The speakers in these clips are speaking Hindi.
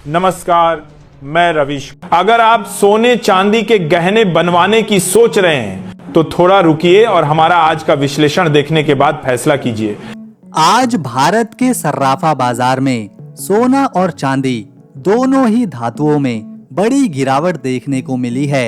नमस्कार, मैं रविश। अगर आप सोने चांदी के गहने बनवाने की सोच रहे हैं तो थोड़ा रुकिए और हमारा आज का विश्लेषण देखने के बाद फैसला कीजिए। आज भारत के सर्राफा बाजार में सोना और चांदी दोनों ही धातुओं में बड़ी गिरावट देखने को मिली है।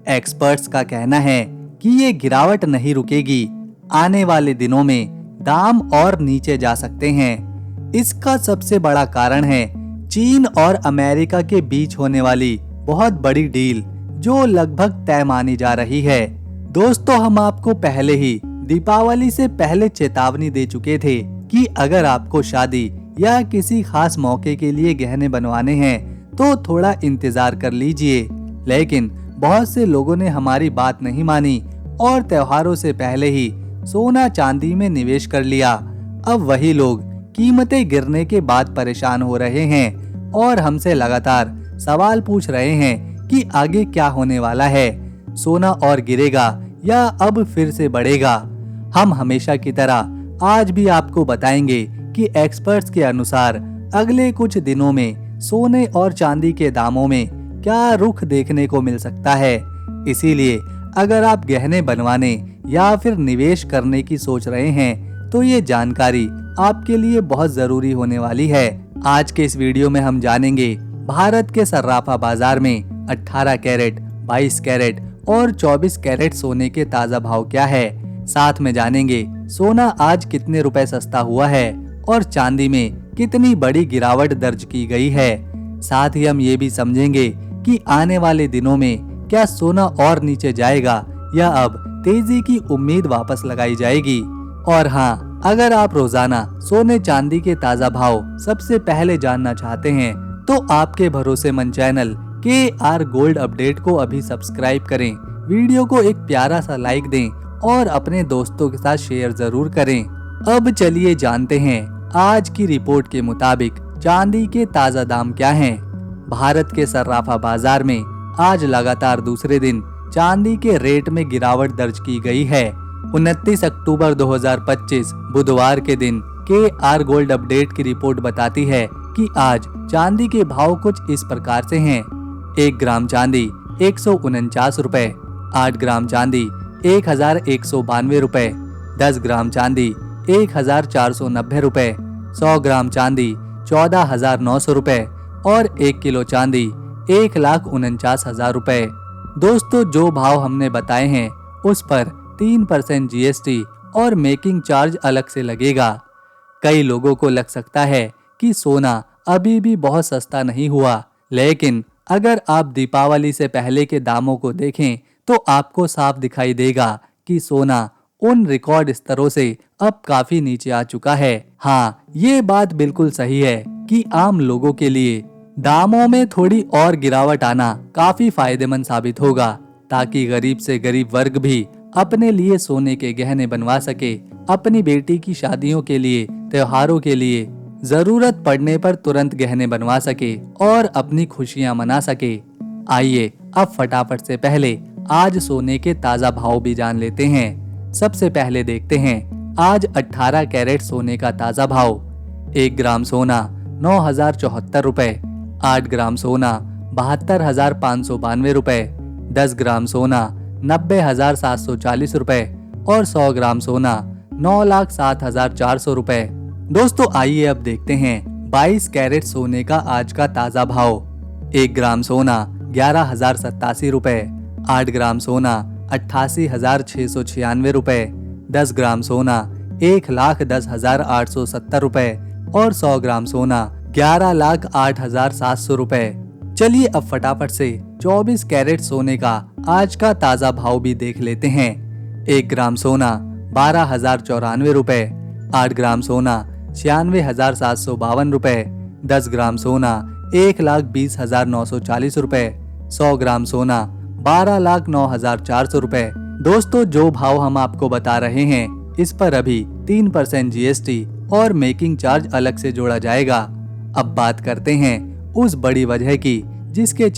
एक्सपर्ट्स का कहना है कि ये गिरावट नहीं रुकेगी, आने वाले दिनों में दाम और नीचे जा सकते हैं। इसका सबसे बड़ा कारण है चीन और अमेरिका के बीच होने वाली बहुत बड़ी डील जो लगभग तय मानी जा रही है। दोस्तों, हम आपको पहले ही दीपावली से पहले चेतावनी दे चुके थे कि अगर आपको शादी या किसी खास मौके के लिए गहने बनवाने हैं तो थोड़ा इंतजार कर लीजिए। लेकिन बहुत से लोगों ने हमारी बात नहीं मानी और त्योहारों से पहले ही सोना चांदी में निवेश कर लिया। अब वही लोग कीमतें गिरने के बाद परेशान हो रहे हैं और हमसे लगातार सवाल पूछ रहे हैं कि आगे क्या होने वाला है, सोना और गिरेगा या अब फिर से बढ़ेगा। हम हमेशा की तरह आज भी आपको बताएंगे कि एक्सपर्ट्स के अनुसार अगले कुछ दिनों में सोने और चांदी के दामों में क्या रुख देखने को मिल सकता है। इसीलिए अगर आप गहने बनवाने या फिर निवेश करने की सोच रहे हैं तो ये जानकारी आपके लिए बहुत जरूरी होने वाली है। आज के इस वीडियो में हम जानेंगे भारत के सर्राफा बाजार में 18 कैरेट, 22 कैरेट और 24 कैरेट सोने के ताजा भाव क्या है। साथ में जानेंगे सोना आज कितने रुपए सस्ता हुआ है और चांदी में कितनी बड़ी गिरावट दर्ज की गई है। साथ ही हम ये भी समझेंगे कि आने वाले दिनों में क्या सोना और नीचे जाएगा या अब तेजी की उम्मीद वापस लगाई जाएगी। और हाँ, अगर आप रोजाना सोने चांदी के ताजा भाव सबसे पहले जानना चाहते हैं तो आपके भरोसेमंद चैनल KR गोल्ड अपडेट को अभी सब्सक्राइब करें, वीडियो को एक प्यारा सा लाइक दें और अपने दोस्तों के साथ शेयर जरूर करें। अब चलिए जानते हैं आज की रिपोर्ट के मुताबिक चांदी के ताजा दाम क्या हैं। भारत के सर्राफा बाजार में आज लगातार दूसरे दिन चांदी के रेट में गिरावट दर्ज की गई है। 29 अक्टूबर 2025 बुधवार के दिन KR गोल्ड अपडेट की रिपोर्ट बताती है कि आज चांदी के भाव कुछ इस प्रकार से हैं। 1 ग्राम चांदी 149 रुपए, 8 ग्राम चांदी 1192 रुपए, 10 ग्राम चांदी 1490 रुपए, 100 ग्राम चांदी 14,900 रुपए और 1 किलो चांदी 1,49,000 रुपए। दोस्तों, जो भाव हमने बताए हैं उस पर 3% GST और मेकिंग चार्ज अलग से लगेगा। कई लोगों को लग सकता है कि सोना अभी भी बहुत सस्ता नहीं हुआ, लेकिन अगर आप दीपावली से पहले के दामों को देखें तो आपको साफ दिखाई देगा कि सोना उन रिकॉर्ड स्तरों से अब काफी नीचे आ चुका है। हाँ, ये बात बिल्कुल सही है कि आम लोगों के लिए दामों में थोड़ी और गिरावट आना काफी फायदेमंद साबित होगा, ताकि गरीब से गरीब वर्ग भी अपने लिए सोने के गहने बनवा सके, अपनी बेटी की शादियों के लिए, त्योहारों के लिए जरूरत पड़ने पर तुरंत गहने बनवा सके और अपनी खुशियां मना सके। आइए अब फटाफट से पहले आज सोने के ताजा भाव भी जान लेते हैं। सबसे पहले देखते हैं आज 18 कैरेट सोने का ताजा भाव। 1 ग्राम सोना 9,074 रुपए, 8 ग्राम सोना 72,592 रुपए, 10 ग्राम सोना 90,740 रुपए और 100 ग्राम सोना 9,07,400 रुपए। दोस्तों, आइए अब देखते हैं 22 कैरेट सोने का आज का ताजा भाव। 1 ग्राम सोना 11,087 रुपए, 8 ग्राम सोना 88,696 रुपए, 10 ग्राम सोना 1,10,870 रुपए और 100 ग्राम सोना 11,08,700 रुपए। चलिए अब फटाफट से 24 कैरेट सोने का आज का ताजा भाव भी देख लेते हैं। 1 ग्राम सोना 12,094 रुपए, 8 ग्राम सोना 96,752 रुपए, 10 ग्राम सोना 1,20,940 रुपए, 100 ग्राम सोना 12,09,400 रुपए। दोस्तों, जो भाव हम आपको बता रहे हैं इस पर अभी 3% GST और मेकिंग चार्ज अलग से जोड़ा जाएगा। अब बात करते हैं उस बड़ी वजह की जिसके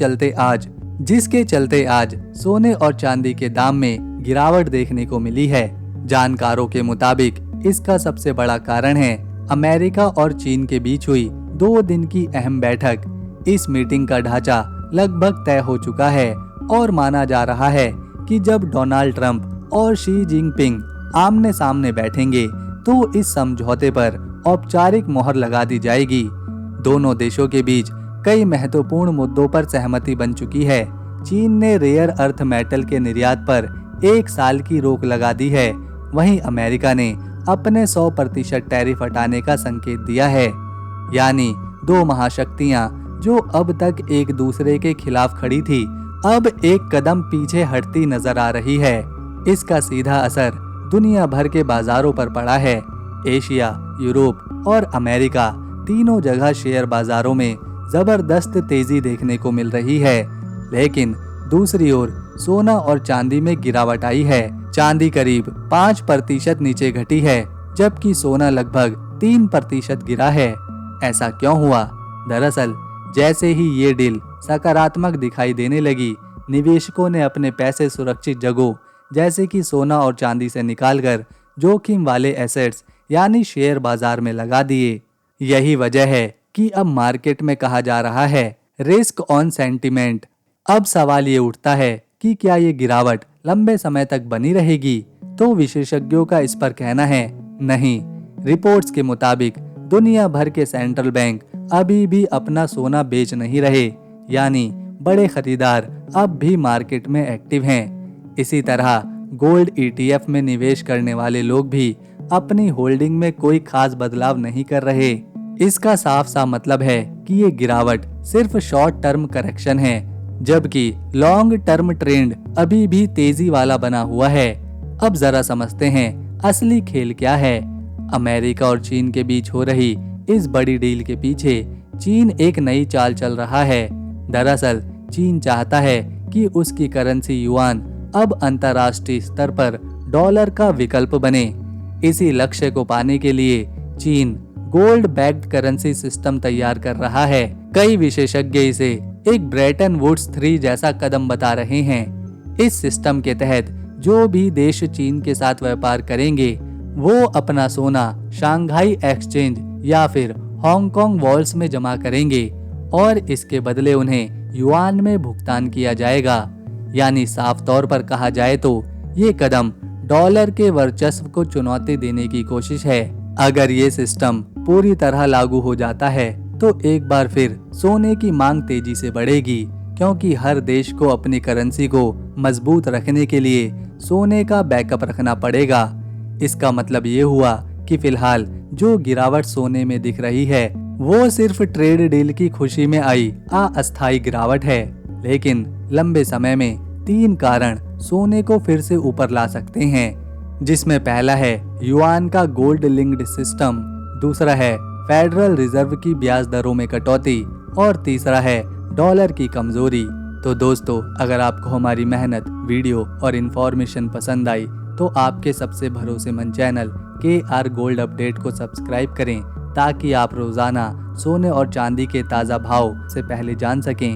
चलते आज सोने और चांदी के दाम में गिरावट देखने को मिली है। जानकारों के मुताबिक इसका सबसे बड़ा कारण है अमेरिका और चीन के बीच हुई 2 दिन की अहम बैठक। इस मीटिंग का ढांचा लगभग तय हो चुका है और माना जा रहा है कि जब डोनाल्ड ट्रंप और शी जिनपिंग आमने सामने बैठेंगे तो इस समझौते पर औपचारिक मोहर लगा दी जाएगी। दोनों देशों के बीच कई महत्वपूर्ण मुद्दों पर सहमति बन चुकी है। चीन ने रेयर अर्थ मेटल के निर्यात पर 1 साल की रोक लगा दी है। वहीं अमेरिका ने अपने 100% टैरिफ हटाने का संकेत दिया है। यानी दो महाशक्तियां जो अब तक एक दूसरे के खिलाफ खड़ी थी, अब एक कदम पीछे हटती नजर आ रही है। इसका सीधा असर दुनिया भर के बाजारों पर पड़ा है। एशिया, यूरोप और अमेरिका तीनों जगह शेयर बाजारों में जबरदस्त तेजी देखने को मिल रही है। लेकिन दूसरी ओर सोना और चांदी में गिरावट आई है। चांदी करीब 5% नीचे घटी है, जबकि सोना लगभग 3% गिरा है। ऐसा क्यों हुआ? दरअसल जैसे ही ये डील सकारात्मक दिखाई देने लगी, निवेशकों ने अपने पैसे सुरक्षित जगहों जैसे कि सोना और चांदी से निकालकर जोखिम वाले एसेट्स यानी शेयर बाजार में लगा दिए। यही वजह है कि अब मार्केट में कहा जा रहा है रिस्क ऑन सेंटिमेंट। अब सवाल ये उठता है कि क्या ये गिरावट लंबे समय तक बनी रहेगी? तो विशेषज्ञों का इस पर कहना है नहीं। रिपोर्ट्स के मुताबिक दुनिया भर के सेंट्रल बैंक अभी भी अपना सोना बेच नहीं रहे, यानी बड़े खरीदार अब भी मार्केट में एक्टिव हैं। इसी तरह गोल्ड ETF में निवेश करने वाले लोग भी अपनी होल्डिंग में कोई खास बदलाव नहीं कर रहे। इसका साफ सा मतलब है कि ये गिरावट सिर्फ शॉर्ट टर्म करेक्शन है, जबकि लॉन्ग टर्म ट्रेंड अभी भी तेजी वाला बना हुआ है। अब जरा समझते हैं असली खेल क्या है। अमेरिका और चीन के बीच हो रही इस बड़ी डील के पीछे चीन एक नई चाल चल रहा है। दरअसल चीन चाहता है कि उसकी करेंसी युआन अब अंतर्राष्ट्रीय स्तर पर डॉलर का विकल्प बने। इसी लक्ष्य को पाने के लिए चीन गोल्ड बैक्ड करेंसी सिस्टम तैयार कर रहा है। कई विशेषज्ञ इसे एक ब्रेटन वुड्स 3 जैसा कदम बता रहे हैं। इस सिस्टम के तहत जो भी देश चीन के साथ व्यापार करेंगे वो अपना सोना शंघाई एक्सचेंज या फिर हांगकांग वॉल्स में जमा करेंगे और इसके बदले उन्हें युआन में भुगतान किया जाएगा। यानी साफ तौर पर कहा जाए तो ये कदम डॉलर के वर्चस्व को चुनौती देने की कोशिश है। अगर ये सिस्टम पूरी तरह लागू हो जाता है तो एक बार फिर सोने की मांग तेजी से बढ़ेगी, क्योंकि हर देश को अपनी करेंसी को मजबूत रखने के लिए सोने का बैकअप रखना पड़ेगा। इसका मतलब ये हुआ कि फिलहाल जो गिरावट सोने में दिख रही है वो सिर्फ ट्रेड डील की खुशी में आई अस्थायी गिरावट है, लेकिन लंबे समय में 3 कारण सोने को फिर से ऊपर ला सकते हैं, जिसमें पहला है युआन का गोल्ड लिंक्ड सिस्टम, दूसरा है फेडरल रिजर्व की ब्याज दरों में कटौती और तीसरा है डॉलर की कमजोरी। तो दोस्तों, अगर आपको हमारी मेहनत, वीडियो और इन्फॉर्मेशन पसंद आई तो आपके सबसे भरोसेमंद चैनल KR गोल्ड अपडेट को सब्सक्राइब करें, ताकि आप रोजाना सोने और चांदी के ताज़ा भाव से पहले जान सकें।